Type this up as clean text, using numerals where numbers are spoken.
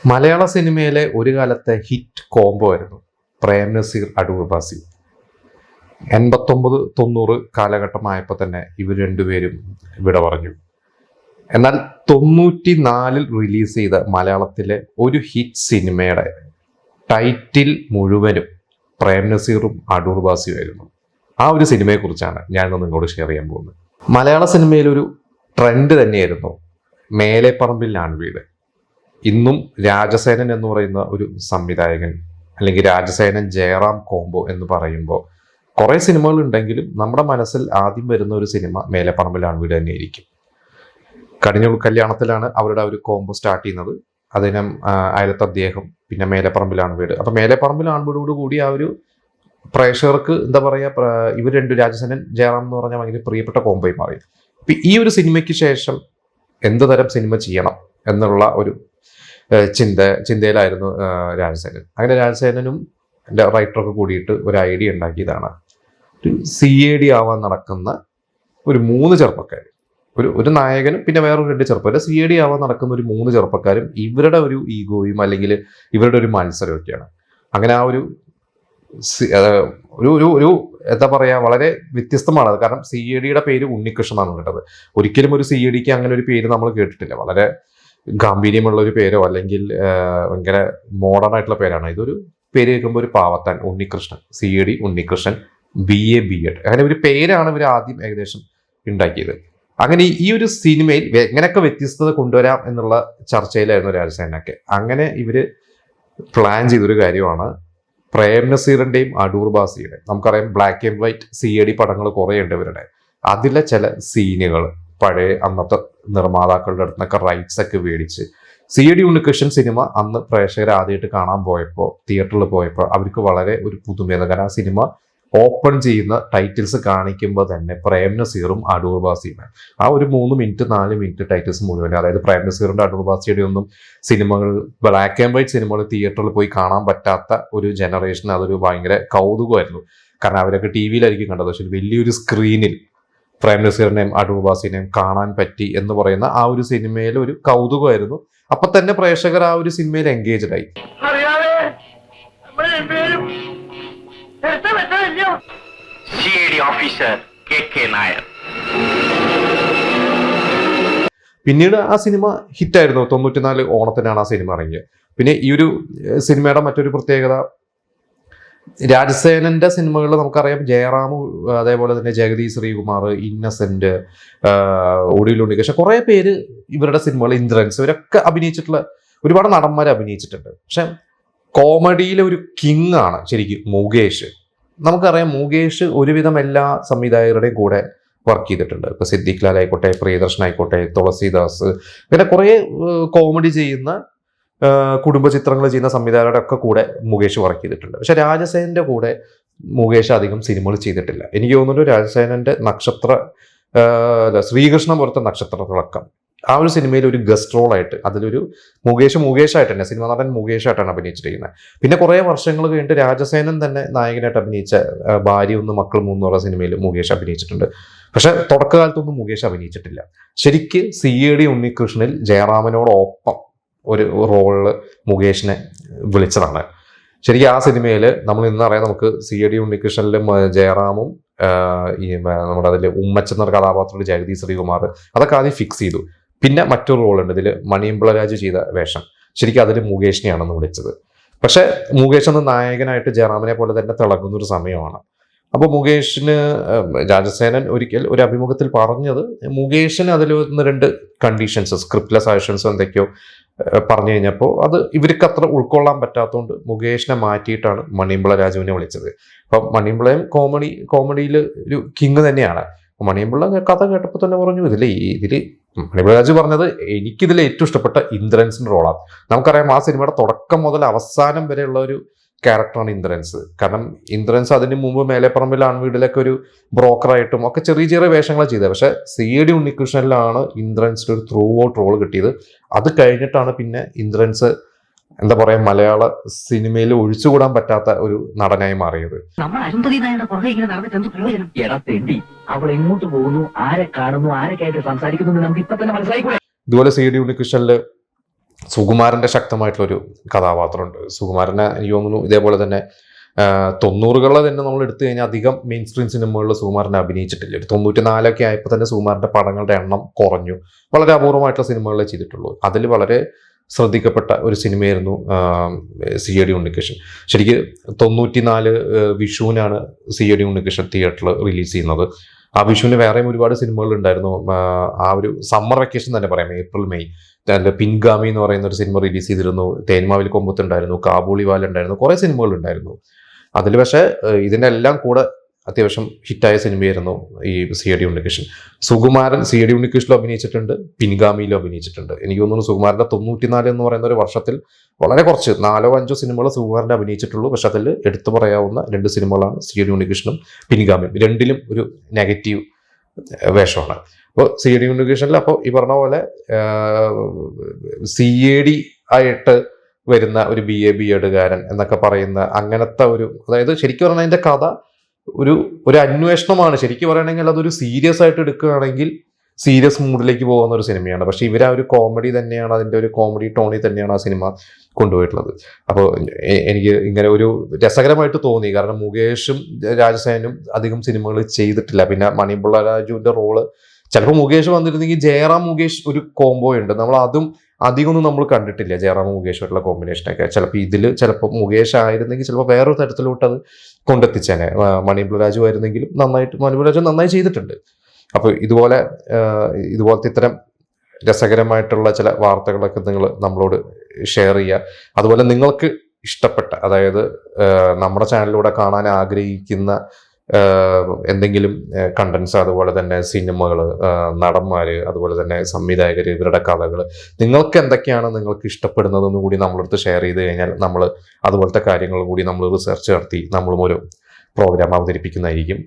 മലയാള സിനിമയിലെ ഒരു കാലത്തെ ഹിറ്റ് കോംബോ ആയിരുന്നു പ്രേം നസീർ അടൂർ ബാസി. 89-90 കാലഘട്ടമായപ്പോൾ തന്നെ ഇവർ രണ്ടുപേരും വിട പറഞ്ഞു. എന്നാൽ 94 റിലീസ് ചെയ്ത മലയാളത്തിലെ ഒരു ഹിറ്റ് സിനിമയുടെ ടൈറ്റിൽ മുഴുവനും പ്രേം നസീറും അടൂർ ബാസിയുമായിരുന്നു. ആ ഒരു സിനിമയെക്കുറിച്ചാണ് ഞാനിന്ന് നിങ്ങളോട് ഷെയർ ചെയ്യാൻ പോകുന്നത്. മലയാള സിനിമയിലൊരു ട്രെൻഡ് തന്നെയായിരുന്നു മേലെ പറമ്പിൽ ആൺവീട്. ഇന്നും രാജസേനൻ എന്ന് പറയുന്ന ഒരു സംവിധായകൻ അല്ലെങ്കിൽ രാജസേനൻ ജയറാം കോംബോ എന്ന് പറയുമ്പോൾ കുറേ സിനിമകൾ ഉണ്ടെങ്കിലും നമ്മുടെ മനസ്സിൽ ആദ്യം വരുന്ന ഒരു സിനിമ മേലെ പറമ്പിൽ ആൺവീട് തന്നെയായിരിക്കും. കടിഞ്ഞൂൽ കല്യാണത്തിലാണ് അവരുടെ ഒരു കോംബോ സ്റ്റാർട്ട് ചെയ്യുന്നത്. അതിനും അയലത്ത് അദ്ദേഹം, പിന്നെ മേലെ പറമ്പിൽ ആൺവീട്. അപ്പൊ മേലെ പറമ്പിൽ ആൺവീടോട് കൂടി ആ ഒരു പ്രേക്ഷകർക്ക് എന്താ പറയുക, ഇവർ രണ്ടു രാജസേനൻ ജയറാം എന്ന് പറഞ്ഞാൽ ഭയങ്കര പ്രിയപ്പെട്ട കോംബോയി മാറി. ഇപ്പൊ ഈ ഒരു സിനിമയ്ക്ക് ശേഷം എന്ത് തരം സിനിമ ചെയ്യണം എന്നുള്ള ഒരു ചിന്തയിലായിരുന്നു രാജസേനൻ. അങ്ങനെ രാജസേനനും റൈറ്ററൊക്കെ കൂടിയിട്ട് ഒരു ഐഡിയ ഉണ്ടാക്കിയതാണ് ഒരു CAD ആവാൻ നടക്കുന്ന ഒരു 3 ചെറുപ്പക്കാർ, ഒരു നായകനും പിന്നെ വേറൊരു 2 ചെറുപ്പക്കാർ. CAD ആവാൻ നടക്കുന്ന ഒരു 3 ചെറുപ്പക്കാരും ഇവരുടെ ഒരു ഈഗോയും അല്ലെങ്കിൽ ഇവരുടെ ഒരു മത്സരമൊക്കെയാണ്. അങ്ങനെ ആ ഒരു ഒരു എന്താ പറയാ, വളരെ വ്യത്യസ്തമാണ് അത്. കാരണം CADയുടെ പേര് ഉണ്ണികൃഷ്ണൻ എന്നാണ് കേട്ടത്. ഒരിക്കലും ഒരു CADക്ക് അങ്ങനെ ഒരു പേര് നമ്മൾ കേട്ടിട്ടില്ല. വളരെ ഗാംഭീര്യമുള്ള ഒരു പേരോ അല്ലെങ്കിൽ ഭയങ്കര മോഡേൺ ആയിട്ടുള്ള പേരാണ്. ഇതൊരു പേര് കേൾക്കുമ്പോൾ ഒരു പാവത്താൻ Unnikrishnan, CAD Unnikrishnan, BA B.Ed, അങ്ങനെ ഒരു പേരാണ് ഇവർ ആദ്യം ഏകദേശം ഉണ്ടാക്കിയത്. അങ്ങനെ ഈ ഒരു സിനിമയിൽ എങ്ങനെയൊക്കെ വ്യത്യസ്തത കൊണ്ടുവരാം എന്നുള്ള ചർച്ചയിലായിരുന്നു രാജസേനൊക്കെ. അങ്ങനെ ഇവര് പ്ലാൻ ചെയ്തൊരു കാര്യമാണ് പ്രേം നസീറിന്റെയും അടൂർ ബാസിയുടെയും. നമുക്കറിയാം ബ്ലാക്ക് ആൻഡ് വൈറ്റ് CAD പടങ്ങൾ കുറേ ഉണ്ട് ഇവരുടെ. അതിലെ ചില സീനുകൾ പഴയ അന്നത്തെ നിർമ്മാതാക്കളുടെ അടുത്തൊക്കെ റൈറ്റ്സ് ഒക്കെ മേടിച്ച് CAD ഉണ്ണികൃഷ്ണൻ സിനിമ അന്ന് പ്രേക്ഷകർ ആദ്യമായിട്ട് കാണാൻ പോയപ്പോൾ, തിയേറ്ററിൽ പോയപ്പോൾ അവർക്ക് വളരെ ഒരു പുതുമയാണ്. കാരണം ആ സിനിമ ഓപ്പൺ ചെയ്യുന്ന ടൈറ്റിൽസ് കാണിക്കുമ്പോൾ തന്നെ പ്രേം നസീറും അടൂർ ബാസിയുമാണ്. ആ ഒരു 3 മിനിറ്റ് 4 മിനിറ്റ് ടൈറ്റിൽസ് മുഴുവൻ, അതായത് പ്രേം നസീറിന്റെ അടൂർ ബാസിയുടെ ഒന്നും സിനിമകൾ, ബ്ലാക്ക് ആൻഡ് വൈറ്റ് സിനിമകൾ തിയേറ്ററിൽ പോയി കാണാൻ പറ്റാത്ത ഒരു ജനറേഷൻ അതൊരു ഭയങ്കര കൗതുകമായിരുന്നു. കാരണം അവരൊക്കെ TV-യിലായിരിക്കും കണ്ടത്. പക്ഷെ വലിയൊരു സ്ക്രീനിൽ പ്രേം നസീറിനെയും അടൂർ ബാസിനെയും കാണാൻ പറ്റി എന്ന് പറയുന്ന ആ ഒരു സിനിമയിൽ ഒരു കൗതുകമായിരുന്നു. അപ്പൊ തന്നെ പ്രേക്ഷകർ ആ ഒരു സിനിമയിൽ എൻഗേജ്ഡ് ആയി. പിന്നീട് ആ സിനിമ ഹിറ്റായിരുന്നു. 94 ഓണത്തിനാണ് ആ സിനിമ ഇറങ്ങിയത്. പിന്നെ ഈ ഒരു സിനിമയുടെ മറ്റൊരു പ്രത്യേകത, രാജസേനന്റെ സിനിമകളിൽ നമുക്കറിയാം ജയറാമും അതേപോലെ തന്നെ ജഗതി ശ്രീകുമാർ, ഇന്നസെന്റ്, ഒടിയിൽ ഉണ്ണികൃഷ്ണൻ, കുറെ പേര് ഇവരുടെ സിനിമകൾ, ഇന്ദ്രൻസ്, ഇവരൊക്കെ അഭിനയിച്ചിട്ടുള്ള ഒരുപാട് നടന്മാർ അഭിനയിച്ചിട്ടുണ്ട്. പക്ഷെ കോമഡിയിലെ ഒരു കിങ് ആണ് ശരിക്കും മുകേഷ്. നമുക്കറിയാം മുകേഷ് ഒരുവിധം എല്ലാ സംവിധായകരുടെയും കൂടെ വർക്ക് ചെയ്തിട്ടുണ്ട്. ഇപ്പൊ സിദ്ദിഖ് ലാൽ ആയിക്കോട്ടെ, പ്രിയദർശൻ ആയിക്കോട്ടെ, തുളസിദാസ്, പിന്നെ കുറെ കോമഡി ചെയ്യുന്ന കുടുംബ ചിത്രങ്ങൾ ചെയ്യുന്ന സംവിധായകരുടെ ഒക്കെ കൂടെ മുകേഷ് വർക്ക് ചെയ്തിട്ടുണ്ട്. പക്ഷെ രാജസേനന്റെ കൂടെ മുകേഷ് അധികം സിനിമകൾ ചെയ്തിട്ടില്ല. എനിക്ക് തോന്നുന്നു രാജസേനന്റെ നക്ഷത്ര, ശ്രീകൃഷ്ണൻ പോലത്തെ നക്ഷത്ര തിളക്കം, ആ ഒരു സിനിമയിൽ ഒരു ഗസ്റ്റ് റോളായിട്ട് അതിലൊരു മുകേഷായിട്ട് തന്നെ, സിനിമ നടൻ മുകേഷായിട്ടാണ് അഭിനയിച്ചിരിക്കുന്നത്. പിന്നെ കുറെ വർഷങ്ങൾ കഴിഞ്ഞിട്ട് രാജസേനൻ തന്നെ നായകനായിട്ട് അഭിനയിച്ച ഭാര്യ 1 മക്കൾ 3 എന്നുള്ള സിനിമയിൽ മുകേഷ് അഭിനയിച്ചിട്ടുണ്ട്. പക്ഷെ തുടക്കകാലത്തൊന്നും മുകേഷ് അഭിനയിച്ചിട്ടില്ല. ശരിക്ക് CAD ഉണ്ണികൃഷ്ണനിൽ ജയറാമനോടൊപ്പം ഒരു റോളില് മുകേഷിനെ വിളിച്ചതാണ്. ശരിക്കും ആ സിനിമയിൽ നമ്മൾ ഇന്നറിയാം, നമുക്ക് CAD ഉണ്ണികൃഷ്ണനിലും ജയറാമും നമ്മുടെ അതിൽ ഉമ്മച്ചൻ എന്ന കഥാപാത്രത്തിൽ ജഗതി ശ്രീകുമാർ, അതൊക്കെ ആദ്യം ഫിക്സ് ചെയ്തു. പിന്നെ മറ്റൊരു റോളുണ്ട് ഇതിൽ, മണിയമ്പിള്ള രാജു ചെയ്ത വേഷം. ശരിക്കും അതിൽ മുകേഷിനെയാണെന്ന് വിളിച്ചത്. പക്ഷെ മുകേഷ് എന്ന നായകനായിട്ട് ജയറാമിനെ പോലെ തന്നെ തിളങ്ങുന്ന ഒരു സമയമാണ്. അപ്പോൾ മുകേഷിന് രാജസേനൻ ഒരിക്കൽ ഒരു അഭിമുഖത്തിൽ പറഞ്ഞത്, മുകേഷിന് അതിൽ 1-2 കണ്ടീഷൻസ്, സ്ക്രിപ്റ്റ്ലെസ് ആക്ഷൻസ് എന്തൊക്കെയോ പറഞ്ഞു കഴിഞ്ഞപ്പോൾ അത് ഇവർക്ക് അത്ര ഉൾക്കൊള്ളാൻ പറ്റാത്തതുകൊണ്ട് മുകേഷിനെ മാറ്റിയിട്ടാണ് മണിയമ്പിള്ള രാജുവിനെ വിളിച്ചത്. അപ്പം മണിയമ്പിളയും കോമഡിയിൽ ഒരു കിങ് തന്നെയാണ്. മണിയമ്പിള്ള കഥ കേട്ടപ്പോൾ തന്നെ പറഞ്ഞു, ഇതില് മണിയമ്പിള്ള രാജു പറഞ്ഞത് എനിക്കിതിൽ ഏറ്റവും ഇഷ്ടപ്പെട്ട ഇന്ദ്രൻസിന്റെ റോളാണ്. നമുക്കറിയാം ആ സിനിമയുടെ തുടക്കം മുതൽ അവസാനം വരെയുള്ള ഒരു ക്യാരക്ടറാണ് ഇന്ദ്രൻസ്. കാരണം ഇന്ദ്രൻസ് അതിന് മുമ്പ് മേലെപ്പറമ്പിൽ ആൺവീടിലൊക്കെ ഒരു ബ്രോക്കറായിട്ടും ഒക്കെ ചെറിയ ചെറിയ വേഷങ്ങളാണ് ചെയ്തത്. പക്ഷെ CAD ഉണ്ണികൃഷ്ണനിലാണ് ഇന്ദ്രൻസിന് ഒരു ത്രൂ ഔട്ട് റോൾ കിട്ടിയത്. അത് കഴിഞ്ഞിട്ടാണ് പിന്നെ ഇന്ദ്രൻസ് എന്താ പറയാ, മലയാള സിനിമയിൽ ഒഴിച്ചുകൂടാൻ പറ്റാത്ത ഒരു നടനായി മാറിയത്. ഇതുപോലെ CAD ഉണ്ണികൃഷ്ണനില് സുകുമാരൻ്റെ ശക്തമായിട്ടുള്ളൊരു കഥാപാത്രമുണ്ട്. സുകുമാരനെ എനിക്ക് തോന്നുന്നു ഇതേപോലെ തന്നെ 90കളിൽ തന്നെ നമ്മൾ എടുത്തു കഴിഞ്ഞാൽ അധികം മെയിൻ സ്ട്രീം സിനിമകളിൽ സുകുമാരനെ അഭിനയിച്ചിട്ടില്ല. ഒരു 94 ആയപ്പോൾ തന്നെ സുകുമാരൻ്റെ പടങ്ങളുടെ എണ്ണം കുറഞ്ഞു. വളരെ അപൂർവമായിട്ടുള്ള സിനിമകളെ ചെയ്തിട്ടുള്ളൂ. അതിൽ വളരെ ശ്രദ്ധിക്കപ്പെട്ട ഒരു സിനിമയായിരുന്നു CID ഉണ്ണികൃഷ്ണൻ. ശരിക്ക് 94 വിഷുവിനാണ് CID ഉണ്ണികൃഷ്ണൻ തിയേറ്ററിൽ റിലീസ് ചെയ്യുന്നത്. ആ വിഷുവിന് വേറെയും ഒരുപാട് സിനിമകൾ ഉണ്ടായിരുന്നു. ആ ഒരു സമ്മർ വെക്കേഷൻ തന്നെ പറയാം, ഏപ്രിൽ മെയ്. അതിൽ പിൻഗാമി എന്ന് പറയുന്ന ഒരു സിനിമ റിലീസ് ചെയ്തിരുന്നു. തേന്മാവിൽ കൊമ്പത്തുണ്ടായിരുന്നു, കാബൂളിവാല ഉണ്ടായിരുന്നു, കുറേ സിനിമകൾ ഉണ്ടായിരുന്നു. അതിൽ പക്ഷേ ഇതിൻ്റെ എല്ലാം കൂടെ അത്യാവശ്യം ഹിറ്റായ സിനിമയായിരുന്നു ഈ CID ഉണ്ണികൃഷ്ണൻ. സുകുമാരൻ CID ഉണ്ണികൃഷ്ണനിലും അഭിനയിച്ചിട്ടുണ്ട്, പിൻഗാമിയിലും അഭിനയിച്ചിട്ടുണ്ട്. എനിക്ക് തോന്നുന്നു സുകുമാരൻ്റെ 94 എന്ന് പറയുന്ന ഒരു വർഷത്തിൽ വളരെ കുറച്ച് 4-5 സിനിമകൾ സുകുമാരൻ്റെ അഭിനയിച്ചിട്ടുള്ളൂ. പക്ഷെ അതിൽ എടുത്തു പറയാവുന്ന 2 സിനിമകളാണ് CID ഉണ്ണികൃഷ്ണനും പിൻഗാമിയും. രണ്ടിലും ഒരു നെഗറ്റീവ് വേഷമാണ്. അപ്പോൾ CID ഉണ്ണികൃഷ്ണനിൽ അപ്പോൾ ഈ പറഞ്ഞ പോലെ CID ആയിട്ട് വരുന്ന ഒരു BA-BEdകാരൻ എന്നൊക്കെ പറയുന്ന അങ്ങനത്തെ ഒരു, അതായത് ശരിക്കും പറഞ്ഞാൽ അതിൻ്റെ കഥ ഒരു അന്വേഷണമാണ്. ശരിക്കും പറയുകയാണെങ്കിൽ അതൊരു സീരിയസ് ആയിട്ട് എടുക്കുകയാണെങ്കിൽ സീരിയസ് മൂഡിലേക്ക് പോകുന്ന ഒരു സിനിമയാണ്. പക്ഷെ ഇവർ ആ ഒരു കോമഡി തന്നെയാണ്, അതിൻ്റെ ഒരു കോമഡി ടോണിൽ തന്നെയാണ് ആ സിനിമ കൊണ്ടുപോയിട്ടുള്ളത്. അപ്പോൾ എനിക്ക് ഇങ്ങനെ ഒരു രസകരമായിട്ട് തോന്നി. കാരണം മുകേഷും രാജസേനും അധികം സിനിമകൾ ചെയ്തിട്ടില്ല. പിന്നെ മണിപിള്ള രാജുവിൻ്റെ റോള് ചിലപ്പോൾ മുകേഷ് വന്നിരുന്നെങ്കിൽ ജയറാം മുകേഷ് ഒരു കോംബോ ഉണ്ട്, നമ്മൾ അതും അധികമൊന്നും നമ്മൾ കണ്ടിട്ടില്ല. ജയറാം മുകേഷുമായിട്ടുള്ള കോമ്പിനേഷനൊക്കെ ചിലപ്പോൾ മുകേഷ് ആയിരുന്നെങ്കിൽ ചിലപ്പോൾ വേറൊരു തരത്തിലോട്ട് അത് കൊണ്ടെത്തിച്ചേനെ. മണിപിള്ള രാജു ആയിരുന്നെങ്കിലും മണിപിള്ള രാജു നന്നായി ചെയ്തിട്ടുണ്ട്. അപ്പോൾ ഇതുപോലത്തെ ഇത്തരം രസകരമായിട്ടുള്ള ചില വാർത്തകളൊക്കെ നിങ്ങൾ നമ്മളോട് ഷെയർ ചെയ്യുക. അതുപോലെ നിങ്ങൾക്ക് ഇഷ്ടപ്പെട്ട, അതായത് നമ്മുടെ ചാനലിലൂടെ കാണാൻ ആഗ്രഹിക്കുന്ന എന്തെങ്കിലും കണ്ടന്റ്സ്, അതുപോലെ തന്നെ സിനിമകൾ, നടന്മാർ, അതുപോലെ തന്നെ സംവിധായകർ, ഇവരുടെ കഥകൾ, നിങ്ങൾക്ക് എന്തൊക്കെയാണ് നിങ്ങൾക്ക് ഇഷ്ടപ്പെടുന്നതെന്ന് കൂടി നമ്മളടുത്ത് ഷെയർ ചെയ്ത് കഴിഞ്ഞാൽ നമ്മൾ അതുപോലത്തെ കാര്യങ്ങൾ കൂടി നമ്മൾ റിസർച്ച് നടത്തി നമ്മളും ഒരു പ്രോഗ്രാം അവതരിപ്പിക്കുന്നതായിരിക്കും.